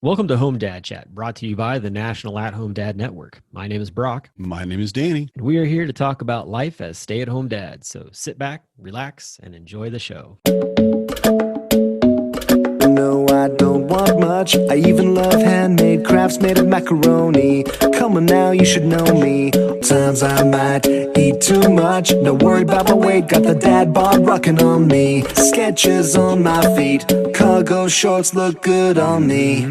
Welcome to Home Dad Chat, brought to you by the National At-Home Dad Network. My name is Brock, My name is Danny. and we are here to talk about life as stay-at-home dads. So sit back, relax, and enjoy the show. No, I don't want much. I even love handmade crafts made of macaroni. Come on now, you should know me. Times I might eat too much. No worry about my weight, got the dad bod rocking on me. Sketches on my feet, cargo shorts look good on me.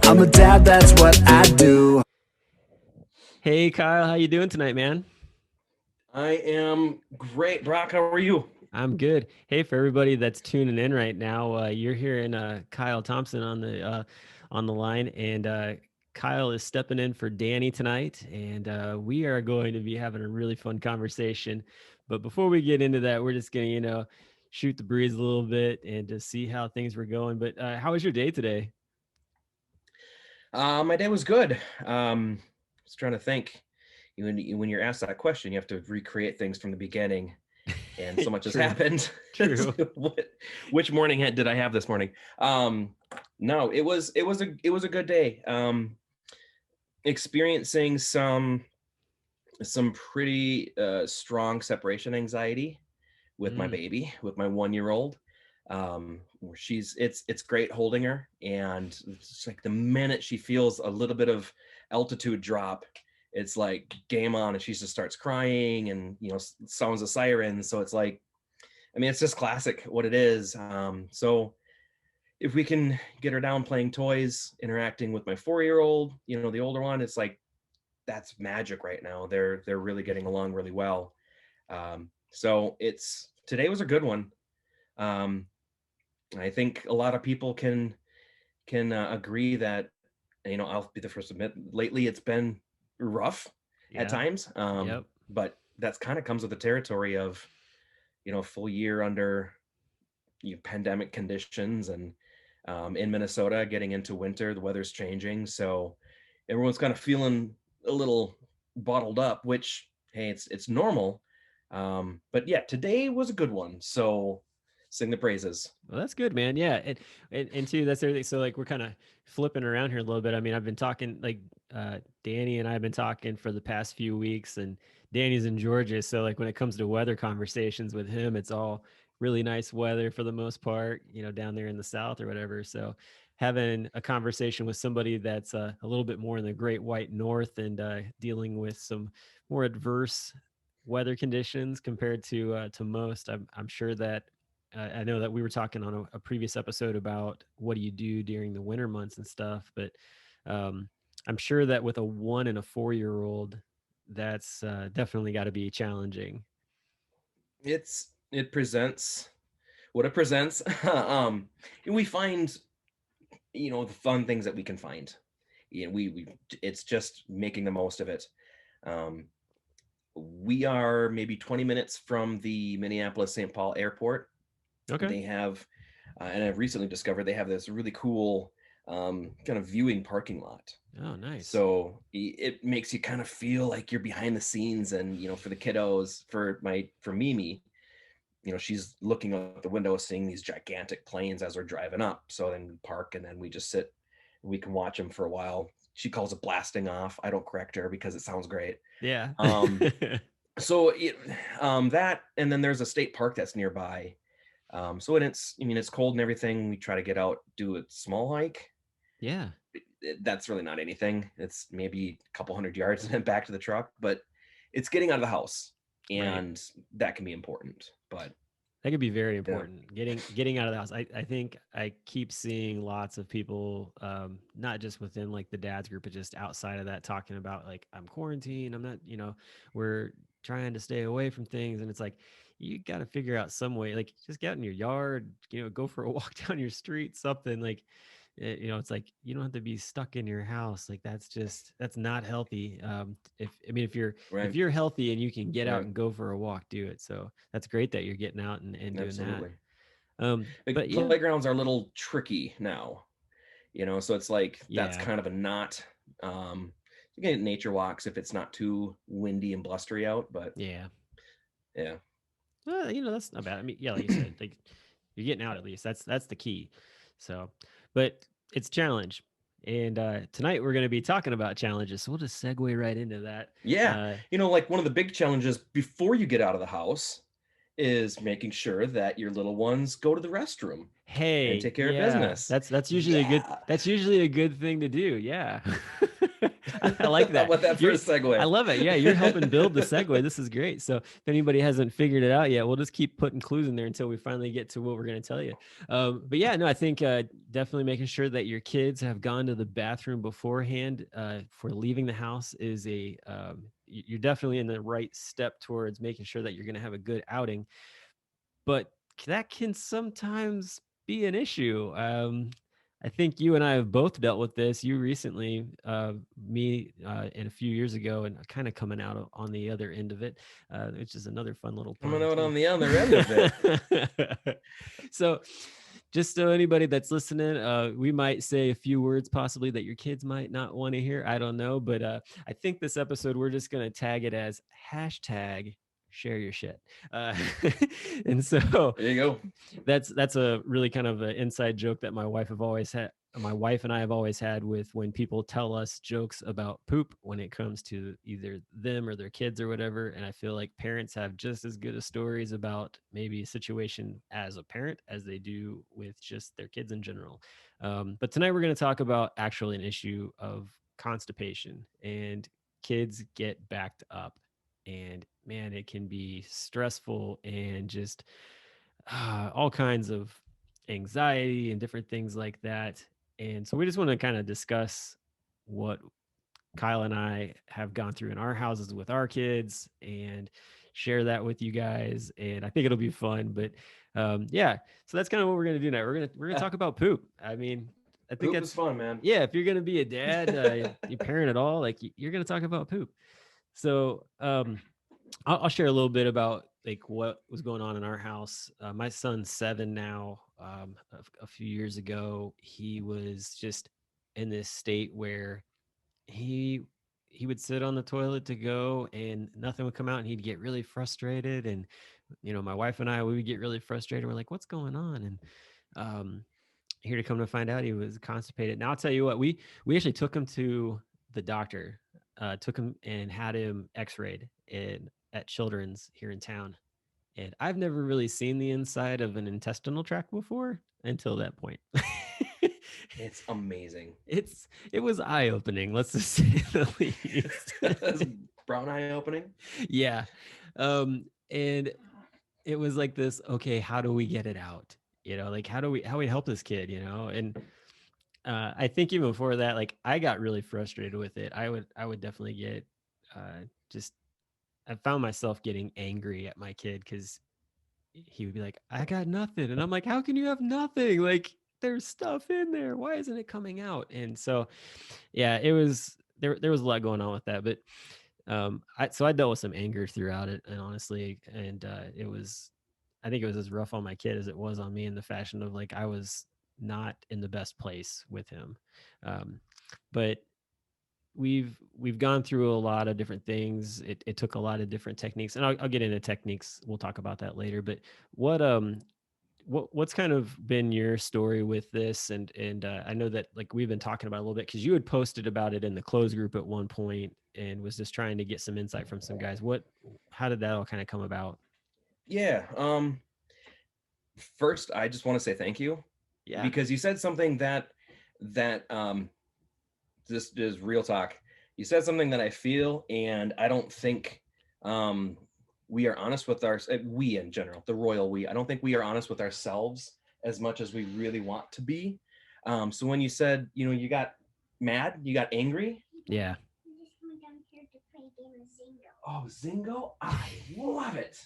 I'm a dad, that's what I do. Hey, Kyle, how you doing tonight, man? I am great. Brock, how are you? I'm good. Hey, for everybody that's tuning in right now, you're hearing Kyle Thompson on the line, and Kyle is stepping in for Danny tonight, and we are going to be having a really fun conversation. But before we get into that, we're just gonna shoot the breeze a little bit and to see how things were going. But how was your day today? My day was good. I was trying to think. When you're asked that question, you have to recreate things from the beginning, and so much has True. happened. True. Which morning did I have this morning? No, it was a good day. Experiencing some pretty strong separation anxiety with my baby, with my 1-year-old. Where it's great holding her, and it's like the minute she feels a little bit of altitude drop, it's like game on, and she just starts crying and sounds a siren. So it's like, I mean, it's just classic what it is. So if we can get her down playing toys, interacting with my 4-year-old, the older one, it's like that's magic right now. They're really getting along really well. So today was a good one. I think a lot of people can agree that, I'll be the first to admit, lately it's been rough at times. Yep. But that's kind of comes with the territory of, a full year under pandemic conditions, and in Minnesota getting into winter, the weather's changing. So everyone's kind of feeling a little bottled up, which, hey, it's normal. But yeah, today was a good one. So sing the praises. Well, that's good, man. Yeah, and too, that's everything. So like we're kind of flipping around here a little bit. I mean, I've been talking like Danny and I've been talking for the past few weeks, and Danny's in Georgia, so like when it comes to weather conversations with him, it's all really nice weather for the most part, down there in the South or whatever. So having a conversation with somebody that's a little bit more in the Great White North and dealing with some more adverse weather conditions compared to most, I'm sure that I know that we were talking on a previous episode about what do you do during the winter months and stuff, but um, I'm sure that with a 1 and a 4-year-old, that's definitely got to be challenging. It presents what it presents. And we find, the fun things that we can find. We it's just making the most of it. Um, we are maybe 20 minutes from the Minneapolis St. Paul airport. Okay. They have, and I've recently discovered they have this really cool kind of viewing parking lot. Oh, nice. So it makes you kind of feel like you're behind the scenes, and for the kiddos, for Mimi, she's looking out the window, seeing these gigantic planes as we're driving up. So then we park, and then we just sit. We can watch them for a while. She calls it blasting off. I don't correct her because it sounds great. Yeah. So that, and then there's a state park that's nearby. So it's cold and everything. We try to get out, do a small hike. Yeah. That's really not anything. It's maybe a couple hundred yards and then back to the truck, but it's getting out of the house, and that can be important. But that could be very important. Yeah. Getting out of the house. I think I keep seeing lots of people, not just within like the dads group, but just outside of that, talking about like, I'm quarantined. I'm not, we're trying to stay away from things. And it's like, you got to figure out some way, like just get out in your yard, go for a walk down your street, something like, it's like, you don't have to be stuck in your house. Like that's not healthy. If you're healthy and you can get out and go for a walk, do it. So that's great that you're getting out and doing absolutely. that. But yeah, playgrounds are a little tricky now, so it's like, that's kind of a not, you get nature walks if it's not too windy and blustery out, but yeah. Well, that's not bad. I mean, yeah, like you said, like you're getting out at least. That's the key. So, but it's challenge. And tonight we're going to be talking about challenges. So we'll just segue right into that. Yeah. Like one of the big challenges before you get out of the house is making sure that your little ones go to the restroom and Hey, take care of yeah, business. that's usually Yeah. a good thing to do. Yeah. I like How that. about that for a I segue? love it. Yeah, you're helping build the segue. This is great. So if anybody hasn't figured it out yet, we'll just keep putting clues in there until we finally get to what we're going to tell you. But yeah, no, I think definitely making sure that your kids have gone to the bathroom beforehand for leaving the house is you're definitely in the right step towards making sure that you're going to have a good outing. But that can sometimes be an issue. I think you and I have both dealt with this. You recently, and a few years ago, and kind of coming out on the other end of it, which is another fun little Coming pun out too. on the other end of it. So, just so anybody that's listening, we might say a few words possibly that your kids might not want to hear. I don't know, but I think this episode we're just gonna tag it as hashtag share your shit. Uh, and so There you go. that's a really kind of an inside joke that my wife and I have always had with when people tell us jokes about poop when it comes to either them or their kids or whatever. And I feel like parents have just as good of stories about maybe a situation as a parent as they do with just their kids in general. But tonight we're going to talk about actually an issue of constipation, and kids get backed up, and man, it can be stressful and just all kinds of anxiety and different things like that. And so we just want to kind of discuss what Kyle and I have gone through in our houses with our kids and share that with you guys. And I think it'll be fun. But yeah, so that's kind of what we're gonna do now. We're gonna talk about poop. I mean, I think Poop that's is fun, man. yeah. If you're gonna be a dad, you parent at all, like you're gonna talk about poop. So I'll share a little bit about like what was going on in our house. My son's 7 now. A few years ago, he was just in this state where he he would sit on the toilet to go and nothing would come out, and he'd get really frustrated. And my wife and I, we would get really frustrated. We're like, what's going on? And um, here to come to find out, he was constipated. Now I'll tell you what, we actually took him to the doctor, took him and had him x-rayed at Children's here in town. And I've never really seen the inside of an intestinal tract before until that point. It's amazing. It was eye-opening, let's just say the least. Brown eye opening. Yeah. And it was like this, okay, how do we get it out? Like how do we help this kid, And I think even before that, like I got really frustrated with it. I would definitely get just I found myself getting angry at my kid because he would be like, I got nothing. And I'm like, how can you have nothing? Like there's stuff in there. Why isn't it coming out? And so yeah, it was there was a lot going on with that. But I dealt with some anger throughout it, and honestly, and I think it was as rough on my kid as it was on me, in the fashion of like I was not in the best place with him. But we've gone through a lot of different things. It took a lot of different techniques, and I'll get into techniques. We'll talk about that later. But what's kind of been your story with this? And I know that like we've been talking about it a little bit because you had posted about it in the closed group at one point and was just trying to get some insight from some guys. How did that all kind of come about? Yeah. First, I just want to say thank you. Yeah. Because you said something that this is real talk. You said something that I feel, and I don't think we are honest with we in general, the royal we. I don't think we are honest with ourselves as much as we really want to be. So when you said, you got mad, you got angry. Yeah. Oh, Zingo, I love it.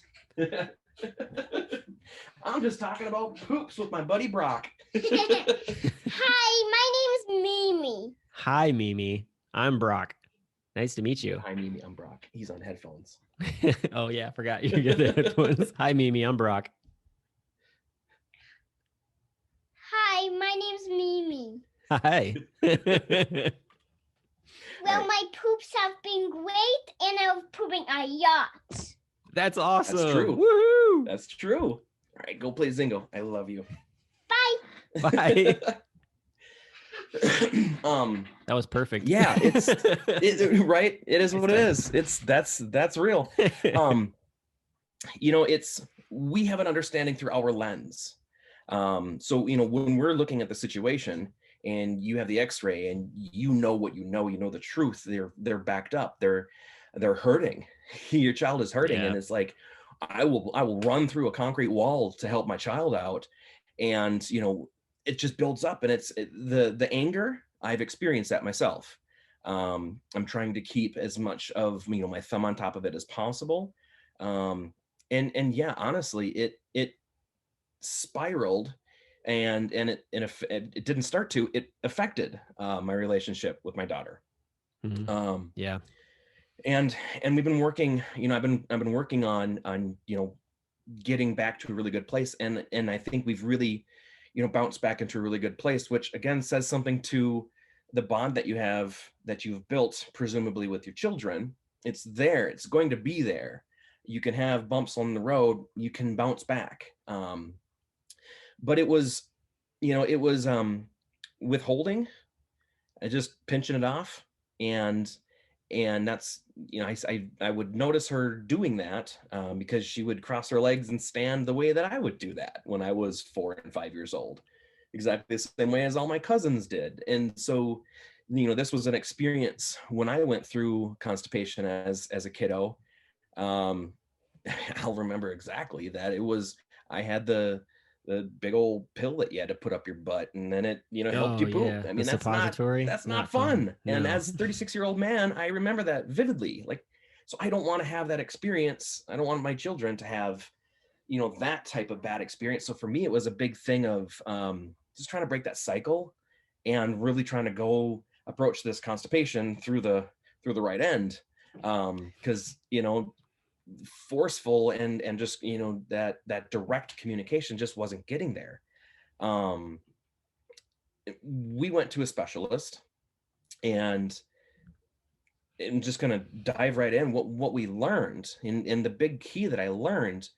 I'm just talking about poops with my buddy Brock. Hi, my name is Mimi. Hi, Mimi. I'm Brock. Nice to meet you. Hi, Mimi. I'm Brock. He's on headphones. Oh, yeah. I forgot you get the headphones. Hi, Mimi. I'm Brock. Hi, my name's Mimi. Hi. Well, my poops have been great, and I'm pooping a yacht. That's awesome. That's true. Woohoo! That's true. All right, go play Zingo. I love you. Bye. Bye. That was perfect. Yeah, right. It is what it is. That's real. We have an understanding through our lens. So when we're looking at the situation and you have the x-ray and you know what you know the truth, they're backed up, they're hurting. Your child is hurting, Yeah. and it's like I will run through a concrete wall to help my child out, and it just builds up, and the anger. I've experienced that myself. I'm trying to keep as much of my thumb on top of it as possible. And yeah, honestly, it spiraled, and it didn't start to. It affected my relationship with my daughter. Mhm. Yeah. And we've been working. I've been working on getting back to a really good place, and I think we've really bounced back into a really good place, which again says something to the bond that you've built, presumably with your children. It's there. It's going to be there. You can have bumps on the road. You can bounce back. But it was withholding, just pinching it off, and that's I would notice her doing that, because she would cross her legs and stand the way that I would do that when I was 4 and 5 years old, exactly the same way as all my cousins did. And so this was an experience when I went through constipation as a kiddo. um I'll remember exactly that I had the big old pill that you had to put up your butt, and then it helped Oh you poop. yeah, I the mean, suppository. that's not Not fun. fun. And No. as a 36-year-old man, I remember that vividly. Like, so I don't want to have that experience. I don't want my children to have that type of bad experience. So for me, it was a big thing of just trying to break that cycle, and really trying to go approach this constipation through the right end. Because forceful and just that direct communication just wasn't getting there. um we went to a specialist, and I'm just going to dive right in. What we learned, and the big key that I learned,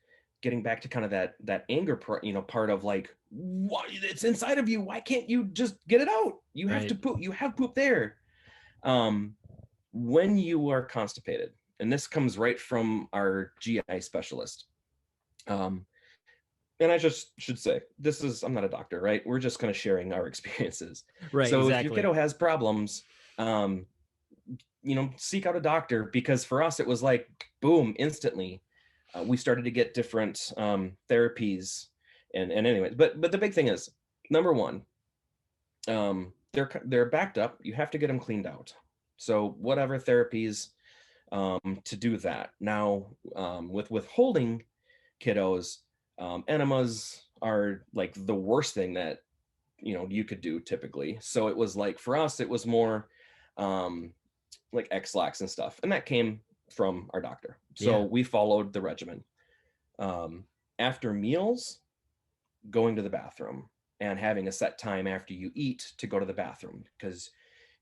getting back to kind of that anger part of like, what, it's inside of you, why can't you just get it out? You have Right. to poop, you have poop there. um when you are constipated, and this comes right from our GI specialist. um and I just should say, I'm not a doctor, right? We're just kind of sharing our experiences. Right. So if your Exactly. kiddo has problems, um, seek out a doctor, because for us, it was like, boom, instantly. We started to get different therapies, and anyways, but the big thing is, number one, they're backed up. You have to get them cleaned out. So whatever therapies to do that. Now, with withholding kiddos, enemas are like the worst thing that you could do typically. So it was like, for us, it was more like X-lax and stuff, and that came from our doctor. So Yeah. we followed the regimen. After meals, going to the bathroom, and having a set time after you eat to go to the bathroom, because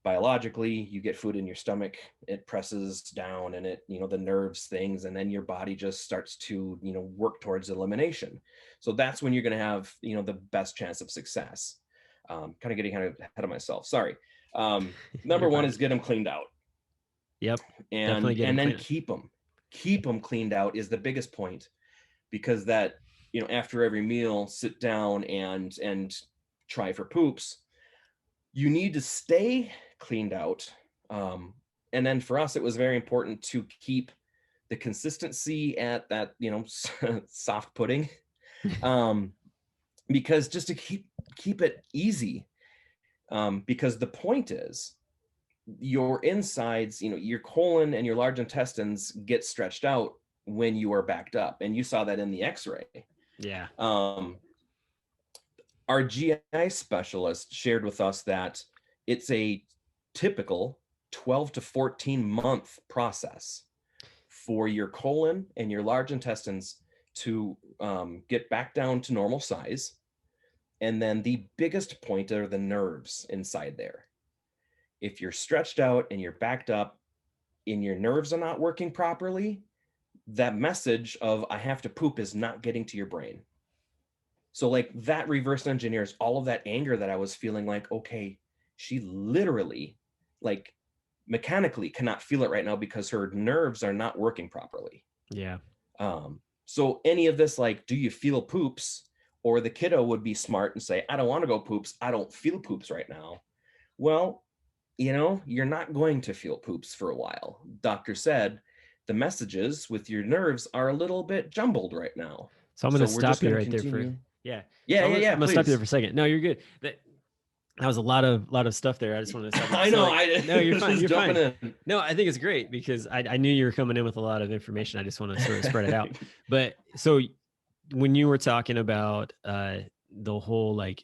biologically, you get food in your stomach, it presses down, and it the nerves things, and then your body just starts to work towards elimination. So that's when you're going to have the best chance of success. Kind of getting ahead of myself, sorry. Number You're one fine. is get them cleaned out, Yep. Definitely and get him then clean. keep them cleaned out is the biggest point, because that after every meal, sit down and try for poops. You need to stay cleaned out. And then for us, it was very important to keep the consistency at that soft pudding, um, because just to keep it easy. Because the point is, your insides, your colon and your large intestines get stretched out when you are backed up, and you saw that in the X-ray. Yeah. Our GI specialist shared with us that it's a typical 12 to 14 month process for your colon and your large intestines to get back down to normal size. And then the biggest point are the nerves inside there. If you're stretched out and you're backed up and your nerves are not working properly, that message of I have to poop is not getting to your brain. So like, that reverse engineers all of that anger that I was feeling, like, okay, she literally, like, mechanically cannot feel it right now because her nerves are not working properly. Yeah. So any of this, like, do you feel poops? Or the kiddo would be smart and say, I don't want to go poops. I don't feel poops right now. Well, you're not going to feel poops for a while. Doctor said the messages with your nerves are a little bit jumbled right now. So I'm going to we're just stop you going to right there continue. yeah. Yeah, So I'm gonna stop you there please. for a second. No, you're good. That was a lot of stuff there. I just wanted to stop you. I So, know. like, no, you're fine. You're fine. In. No, I think it's great because I knew you were coming in with a lot of information. I just want to sort of spread it out. But so when you were talking about the whole like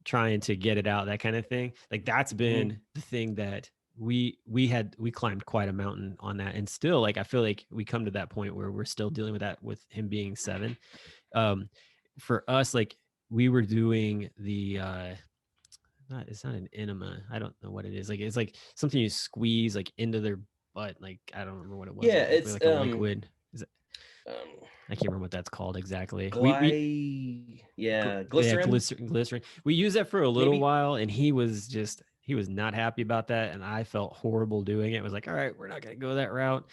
trying to get it out, that kind of thing, like that's been the thing that we climbed quite a mountain on that, and still, like, I feel like we come to that point where we're still dealing with that with him being 7. For us, like, we were doing the it's not an enema. I don't know what it is. Like, it's like something you squeeze like into their butt. Like, I don't remember what it was. Yeah, it's like a liquid. Is it? I can't remember what that's called exactly. Glycerin. Yeah, glycerin. We used that for a little while, and he was not happy about that, and I felt horrible doing it. I was like, all right, we're not gonna go that route.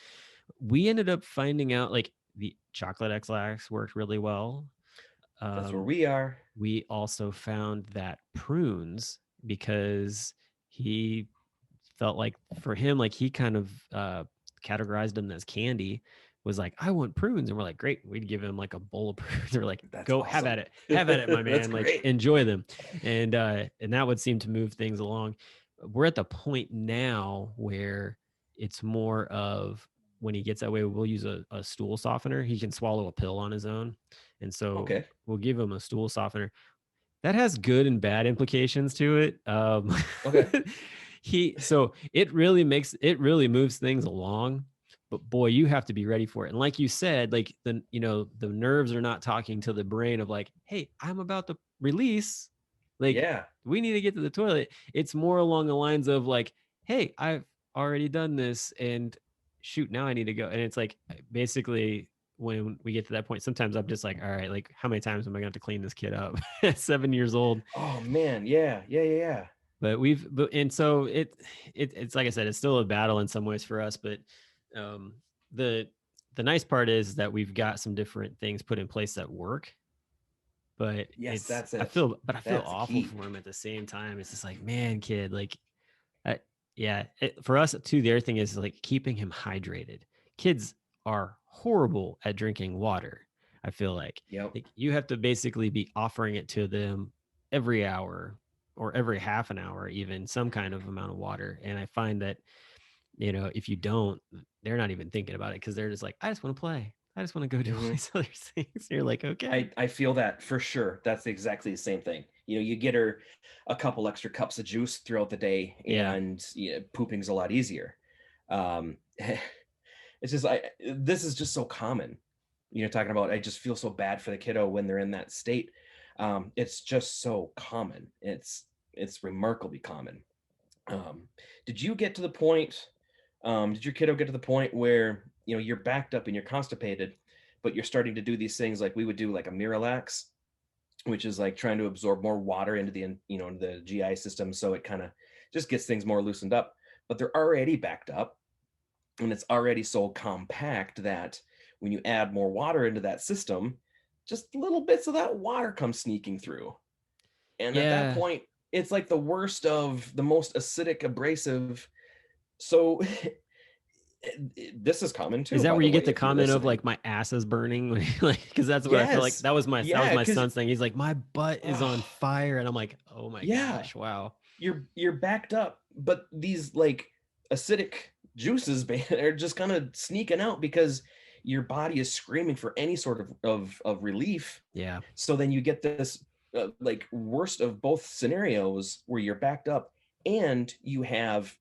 We ended up finding out like the chocolate X-Lax worked really well. That's where we are. We also found that prunes, because he felt like for him, like he kind of categorized them as candy, was like, I want prunes. And we're like, great. We'd give him like a bowl of prunes. We're like, that's go awesome. have at it, my man. Like, great. Enjoy them. And that would seem to move things along. We're at the point now where it's more of, when he gets that way, we'll use a stool softener. He can swallow a pill on his own. And so we'll give him a stool softener. That has good and bad implications to it. Okay. So it really moves things along, but boy, you have to be ready for it. And like you said, like the nerves are not talking to the brain of like, hey, I'm about to release. Like, we need to get to the toilet. It's more along the lines of like, hey, I've already done this, and shoot, now I need to go. And it's like, basically, when we get to that point, sometimes I'm just like, all right, like, how many times am I going to have to clean this kid up at 7 years old? Oh man. Yeah. But and so it's like I said, it's still a battle in some ways for us. But the nice part is that we've got some different things put in place that work. But that's it. I feel awful for him at the same time. It's just like, man, kid, like, for us too. The other thing is like keeping him hydrated. Kids are horrible at drinking water. I feel like, like you have to basically be offering it to them every hour or every half an hour, even some kind of amount of water. And I find that, if you don't, they're not even thinking about it, because they're just like, I just want to play. I just want to go do all these other things. You're like, okay. I feel that for sure. That's exactly the same thing. You get her a couple extra cups of juice throughout the day, and pooping's a lot easier. It's just this is just so common. Talking about, I just feel so bad for the kiddo when they're in that state. It's just so common. It's remarkably common. Did you get to the point? Did your kiddo get to the point where you're backed up and you're constipated, but you're starting to do these things like we would do, like a Miralax, which is like trying to absorb more water into the the GI system, so it kind of just gets things more loosened up. But they're already backed up, and it's already so compact that when you add more water into that system, just little bits of that water come sneaking through. And at that point, it's like the worst of the most acidic, abrasive. So this is common too. Is that where you get the comment of like, my ass is burning? Like, because that's what I feel like. That was my son's thing. He's like, my butt is on fire, and I'm like, oh my gosh, wow. You're backed up, but these like acidic juices are just kind of sneaking out because your body is screaming for any sort of relief. Yeah. So then you get this like worst of both scenarios where you're backed up and you have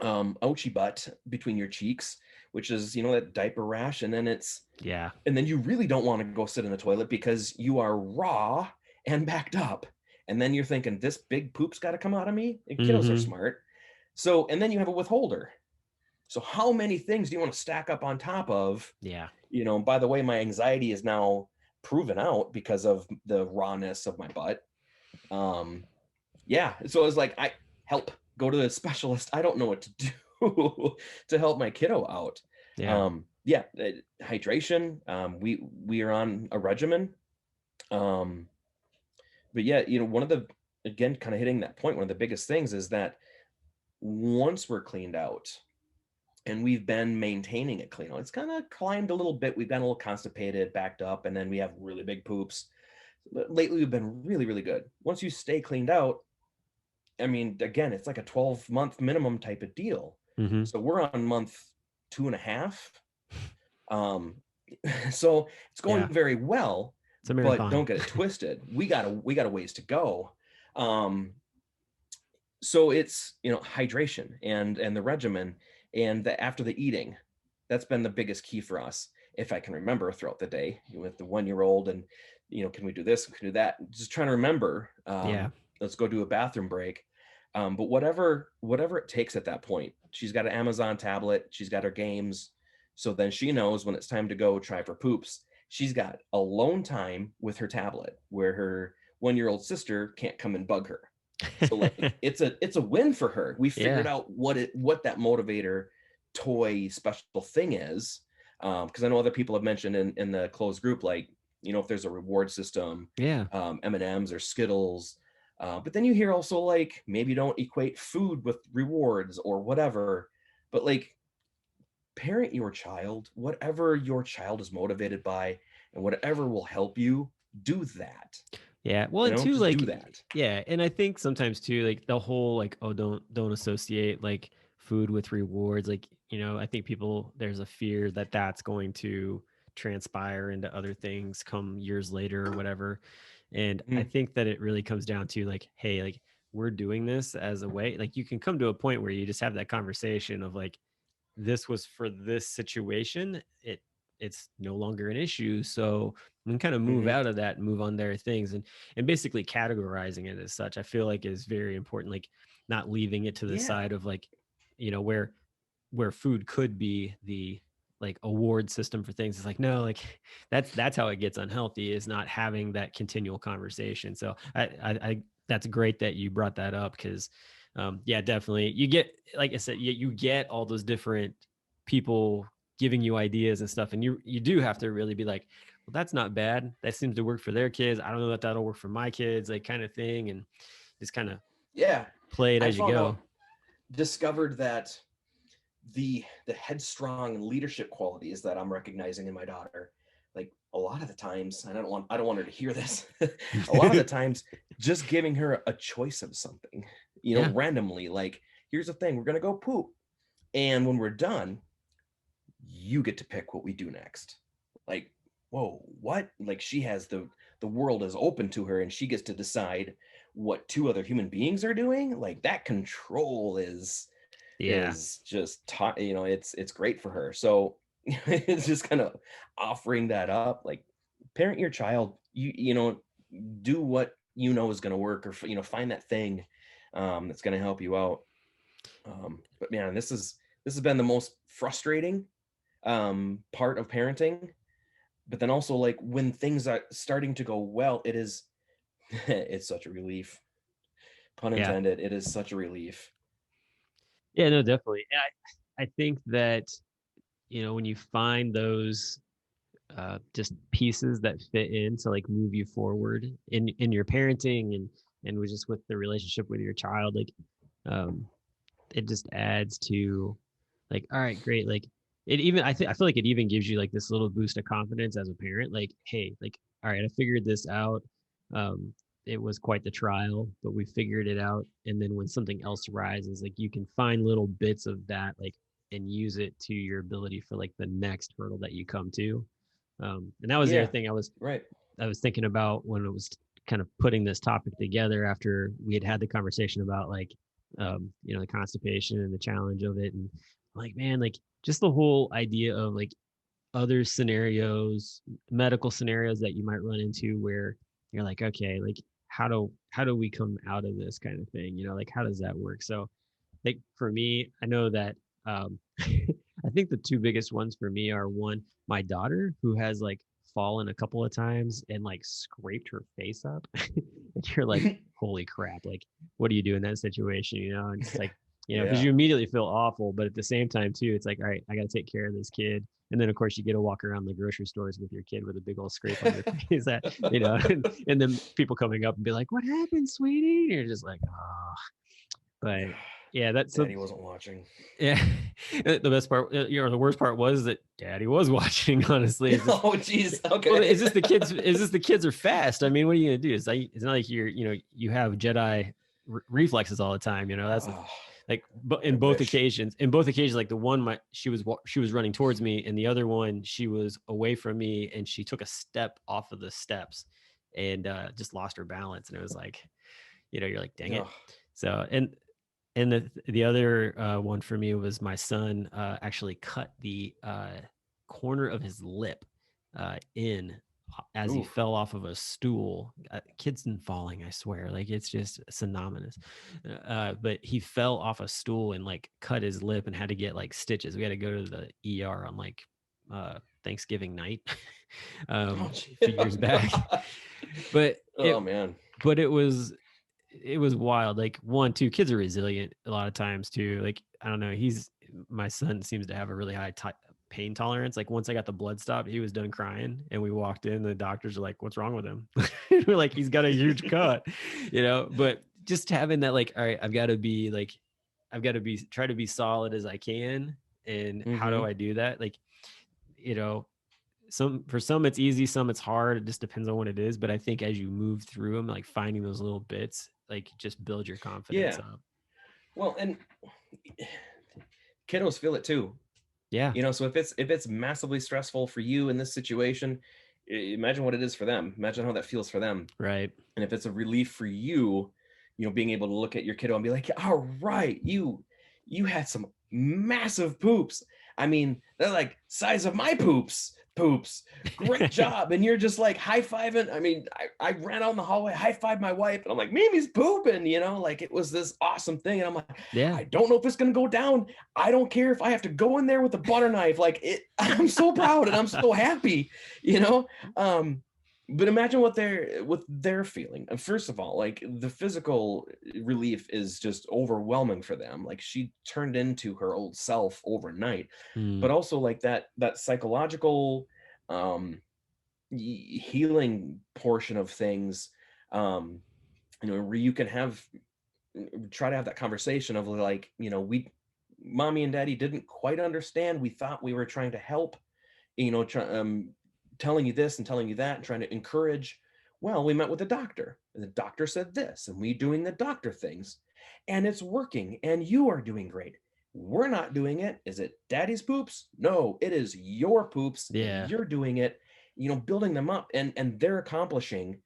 ouchy butt between your cheeks, which is that diaper rash, and then and then you really don't want to go sit in the toilet because you are raw and backed up, and then you're thinking, this big poop's got to come out of me. And kiddos are smart. So, and then you have a withholder. So how many things do you want to stack up on top of? By the way, my anxiety is now proven out because of the rawness of my butt. So it's like help, go to the specialist. I don't know what to do to help my kiddo out. Yeah. Hydration. We are on a regimen. But yeah, one of the, again, kind of hitting that point, one of the biggest things is that once we're cleaned out and we've been maintaining it clean, it's kind of climbed a little bit. We've been a little constipated, backed up, and then we have really big poops. But lately, we've been really, really good. Once you stay cleaned out, I mean, again, it's like a 12-month minimum type of deal. Mm-hmm. So we're on month 2.5. So it's going very well. It's a but marathon. don't get it twisted. We got a ways to go. So it's, hydration and the regimen and after the eating, that's been the biggest key for us. If I can remember throughout the day with the 1-year-old, and can we do this? Can we do that? Just trying to remember. Let's go do a bathroom break. But whatever it takes at that point. She's got an Amazon tablet. She's got her games. So then she knows when it's time to go try for poops. She's got alone time with her tablet where her 1-year-old sister can't come and bug her. So like it's a win for her. We figured out what that motivator toy special thing is. Because I know other people have mentioned in the closed group, like, if there's a reward system, M&Ms or Skittles. But then you hear also like, maybe don't equate food with rewards or whatever, but like, parent your child, whatever your child is motivated by and whatever will help you, do that. Yeah. Well, and too, just like, do that. Yeah. And I think sometimes too, like the whole, like, oh, don't associate like food with rewards. Like, I think there's a fear that that's going to transpire into other things come years later or whatever. And I think that it really comes down to like, hey, like we're doing this as a way, like you can come to a point where you just have that conversation of like, this was for this situation. It's no longer an issue. So we can kind of move out of that and move on their things, and basically categorizing it as such, I feel like is very important. Like not leaving it to the side of like, where food could be the like award system for things. It's like, no, like that's how it gets unhealthy, is not having that continual conversation. So I that's great that you brought that up, because definitely you get, like I said, you get all those different people giving you ideas and stuff, and you do have to really be like, well, that's not bad, that seems to work for their kids, I don't know that that'll work for my kids, like kind of thing, and just kind of play it as you go. Discovered that the headstrong leadership qualities that I'm recognizing in my daughter, like a lot of the times, and I don't want her to hear this, a lot of the times just giving her a choice of something, randomly, like, here's the thing, we're gonna go poop, and when we're done, you get to pick what we do next. Like, whoa, what? Like, she has the world is open to her, and she gets to decide what 2 other human beings are doing. Like, that control is just it's great for her. So it's just kind of offering that up, like, parent your child, do what is going to work, or find that thing that's going to help you out. But man, this has been the most frustrating part of parenting. But then also, like, when things are starting to go well, it is it's such a relief, pun intended. It is such a relief. Yeah, no, definitely. And I think that when you find those just pieces that fit in to like move you forward in your parenting, and just with the relationship with your child, like it just adds to like, all right, great, like it even, I feel like it even gives you like this little boost of confidence as a parent, like, hey, like, all right, I figured this out. It was quite the trial, but we figured it out. And then when something else rises, like you can find little bits of that, like, and use it to your ability for like the next hurdle that you come to. And that was the other thing I was thinking about when it was kind of putting this topic together, after we had the conversation about like, the constipation and the challenge of it. And like, man, like just the whole idea of like other scenarios, medical scenarios that you might run into where you're like, okay, like how do we come out of this kind of thing? Like how does that work? So like for me, I know that I think the 2 biggest ones for me are, one, my daughter, who has like fallen a couple of times and like scraped her face up. And you're like, holy crap, like, what do you do in that situation? And it's like, because Yeah. you immediately feel awful, but at the same time too, it's like, all right, I got to take care of this kid. And then of course you get to walk around the grocery stores with your kid with a big old scrape on your face that, and then people coming up and be like, what happened, sweetie? And you're just like, oh, but yeah, that's Daddy wasn't watching. yeah. The best part, the worst part was that Daddy was watching. Honestly, Oh, geez. Okay. well, it's just the kids. It's just the kids are fast. I mean, what are you gonna do? It's not like you have Jedi reflexes all the time. That's like, but in both occasions, like the one, she was running towards me, and the other one, she was away from me, and she took a step off of the steps, and just lost her balance, and it was like, you're like, dang it. So and the other one for me was my son actually cut the corner of his lip in as he fell off of a stool. Kids and falling, I swear, like it's just synonymous. But he fell off a stool and like cut his lip and had to get like stitches. We had to go to the ER on like Thanksgiving night a few years back. But man, but it was wild. Like 2 kids are resilient a lot of times too. Like, I don't know, my son seems to have a really high pain tolerance. Like once I got the blood stopped, he was done crying, and we walked in, the doctors are like, what's wrong with him? We're like, he's got a huge cut, but just having that, like, all right, I've got to try to be solid as I can. And how do I do that? Like, for some it's easy, some it's hard. It just depends on what it is. But I think as you move through them, like finding those little bits, like just build your confidence up. Well, and kiddos feel it too. Yeah. So if it's massively stressful for you in this situation, imagine what it is for them. Imagine how that feels for them. Right. And if it's a relief for you, being able to look at your kiddo and be like, all right, you had some massive poops. I mean, they're like size of my poops. Great job. And you're just like high-fiving. I mean, I ran out in the hallway, high-fived my wife, and I'm like, Mimi's pooping, like it was this awesome thing. And I'm like, I don't know if it's gonna go down. I don't care if I have to go in there with a butter knife. Like I'm so proud and I'm so happy, but imagine what they're feeling. And first of all, like the physical relief is just overwhelming for them. Like she turned into her old self overnight, but also like that psychological healing portion of things, where you can try to have that conversation of like, mommy and daddy didn't quite understand. We thought we were trying to help, telling you this and telling you that and trying to encourage. Well, we met with the doctor and the doctor said this, and we doing the doctor things, and it's working, and you are doing great. We're not doing it. Is it daddy's poops? No, it is your poops. Yeah. You're doing it, building them up, and they're accomplishing,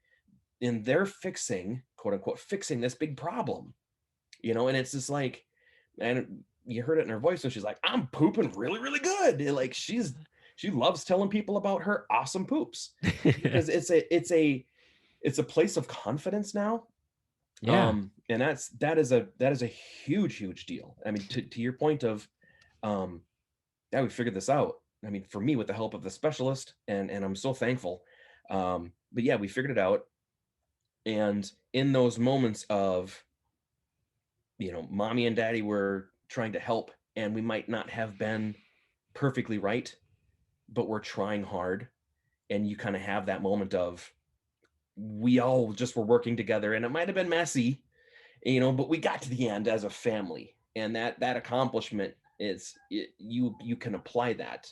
and they're fixing, quote unquote, fixing this big problem, and it's just like, and you heard it in her voice when she's like, I'm pooping really, really good. Like she loves telling people about her awesome poops because it's a place of confidence now. Yeah. And that is a huge deal. I mean, to your point of, we figured this out. I mean, for me, with the help of the specialist, and I'm so thankful. But yeah, we figured it out. And in those moments of, mommy and daddy were trying to help, and we might not have been perfectly right, but we're trying hard. And you kind of have that moment of, we all just were working together, and it might have been messy, but we got to the end as a family. And that accomplishment is, you can apply that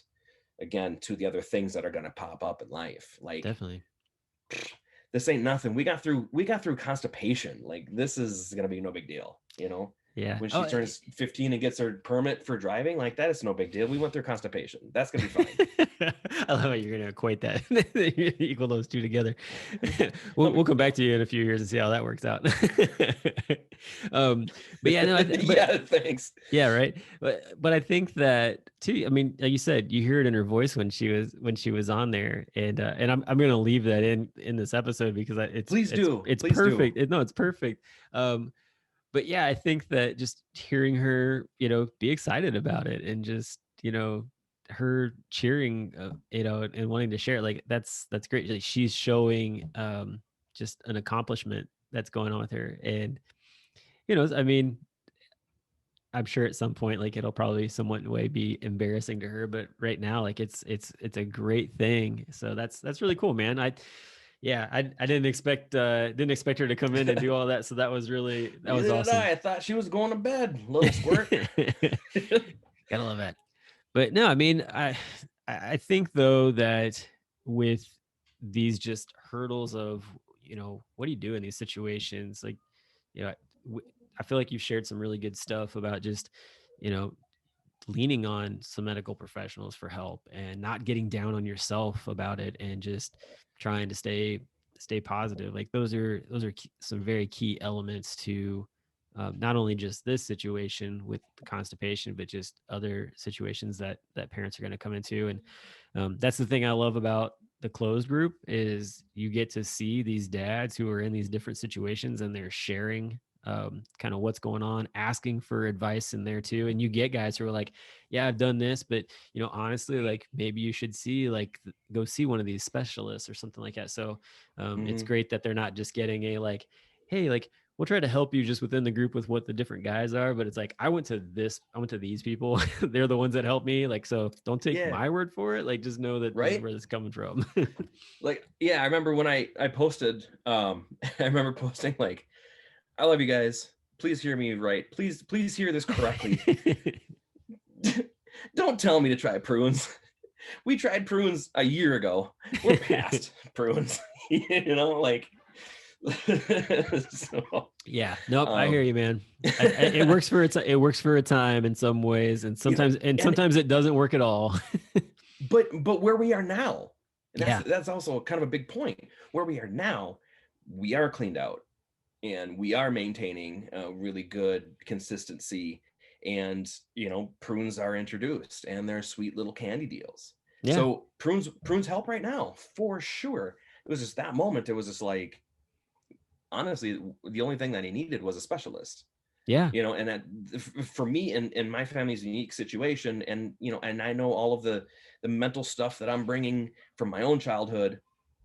again to the other things that are going to pop up in life. Like, definitely, this ain't nothing. We got through constipation. Like, this is going to be no big deal, Yeah. When she turns 15 and gets her permit for driving, like that is no big deal. We went through constipation. That's gonna be fine. I love how you're gonna equate that. Equal those two together. We'll come back to you in a few years and see how that works out. But yeah, no, yeah, thanks. Yeah, right. But I think that too. I mean, like you said, you hear it in her voice when she was on there, and I'm gonna leave that in this episode because it's Please do. It's Please perfect. do. It's perfect. But yeah, I think that just hearing her, be excited about it, and just, her cheering, and wanting to share, like that's great. Like she's showing just an accomplishment that's going on with her. And, you know, I mean, I'm sure at some point, like it'll probably somewhat way be embarrassing to her, but right now, like it's a great thing. So that's really cool, man. I didn't expect her to come in and do all that. So that was Neither did awesome. I. I thought she was going to bed. Little squirt. Gotta love that. But no, I mean, I think though that with these just hurdles of, you know, what do you do in these situations? Like, you know, I feel like you've shared some really good stuff about just, you know, leaning on some medical professionals for help and not getting down on yourself about it and just trying to stay positive. Like those are some very key elements to not only just this situation with constipation, but just other situations that parents are going to come into. And that's the thing I love about the closed group is you get to see these dads who are in these different situations and they're sharing kind of what's going on, asking for advice in there too. And you get guys who are like, yeah, I've done this, but you know, honestly, like maybe you should see go see one of these specialists or something like that. So it's great that they're not just getting a like, hey, like we'll try to help you just within the group with what the different guys are, but it's like I went to these people. They're the ones that helped me. Like, so don't take Yeah. my word for it. Like just know that this is Right. where this is coming from. Like, yeah, I remember when I posted, I remember posting like, I love you guys. Please hear me right. Please hear this correctly. Don't tell me to try prunes. We tried prunes a year ago. We're past prunes. You know, like so, yeah, nope, I hear you, man. It works for it works for a time in some ways, and sometimes it doesn't work at all. but where we are now, and Yeah. that's also kind of a big point. Where we are now, we are cleaned out and we are maintaining a really good consistency, and you know, prunes are introduced and they're sweet little candy deals. Yeah. So prunes help right now for sure. It was just that moment, it was just like, honestly, the only thing that he needed was a specialist. Yeah. You know, and that for me in my family's unique situation, and you know, and I know all of the mental stuff that I'm bringing from my own childhood,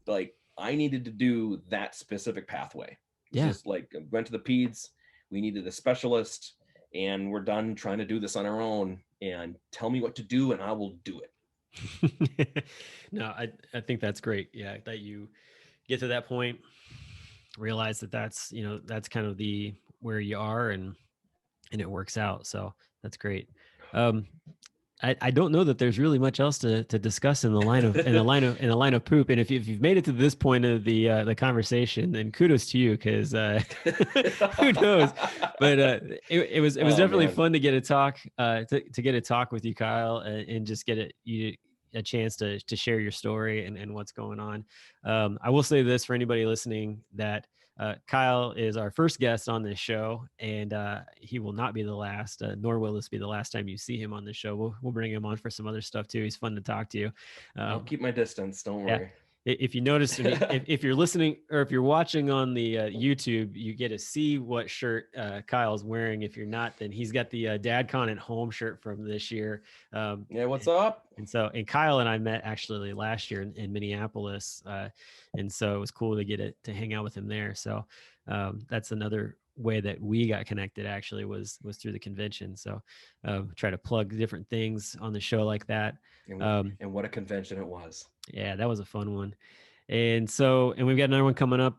like I needed to do that specific pathway. It's just like went to the peds, we needed a specialist, and we're done trying to do this on our own, and tell me what to do and I will do it. No, I think that's great. Yeah, that you get to that point, realize that that's, you know, that's kind of the where you are, and it works out. So that's great. I don't know that there's really much else to discuss in the line of poop. And if you've made it to this point of the conversation, then kudos to you, because who knows? But it was definitely fun to get a talk to get a talk with you, Kyle, and just get a chance to share your story and what's going on. I will say this for anybody listening, that Kyle is our first guest on this show, and he will not be the last, nor will this be the last time you see him on the show. We'll bring him on for some other stuff too. He's fun to talk to. I'll keep my distance. Don't worry. If you notice, if you're listening or if you're watching on the YouTube, you get to see what shirt Kyle's wearing. If you're not, then he's got the DadCon at Home shirt from this year. Yeah, what's up? And Kyle and I met actually last year in Minneapolis, and so it was cool to to hang out with him there. So that's another way that we got connected, actually, was through the convention. So try to plug different things on the show like that. And what a convention it was. Yeah, that was a fun one. And we've got another one coming up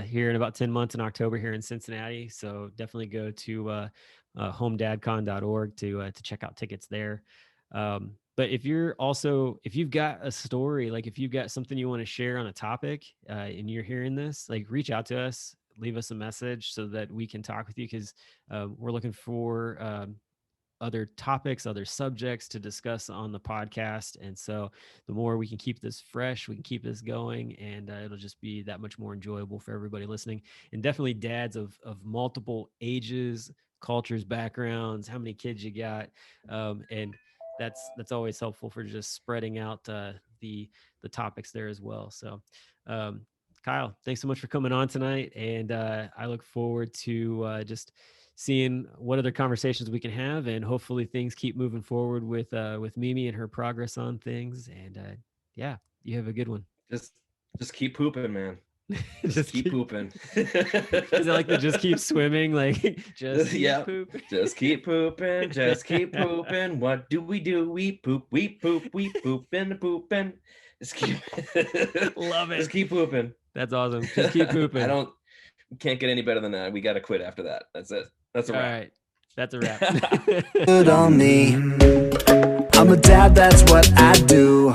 here in about 10 months in October here in Cincinnati. So definitely go to homedadcon.org to check out tickets there. But if you've got a story, like if you've got something you want to share on a topic and you're hearing this, like reach out to us, leave us a message so that we can talk with you, because we're looking for other topics, other subjects to discuss on the podcast. And so the more we can keep this fresh, we can keep this going, and it'll just be that much more enjoyable for everybody listening. And definitely dads of multiple ages, cultures, backgrounds, how many kids you got. And that's always helpful for just spreading out the topics there as well. So Kyle, thanks so much for coming on tonight. And I look forward to just seeing what other conversations we can have, and hopefully things keep moving forward with Mimi and her progress on things. And yeah, you have a good one. Just keep pooping, man. Just keep pooping. Is it like the just keep swimming? Like just keep Yep. pooping. Just keep pooping. Just keep pooping. What do? We poop. We poop. We pooping. Pooping. Just keep. Love it. Just keep pooping. That's awesome. Just keep pooping. Can't get any better than that. We got to quit after that. That's it. That's a All wrap. right. That's a wrap. Good on me. I'm a dad, that's what I do.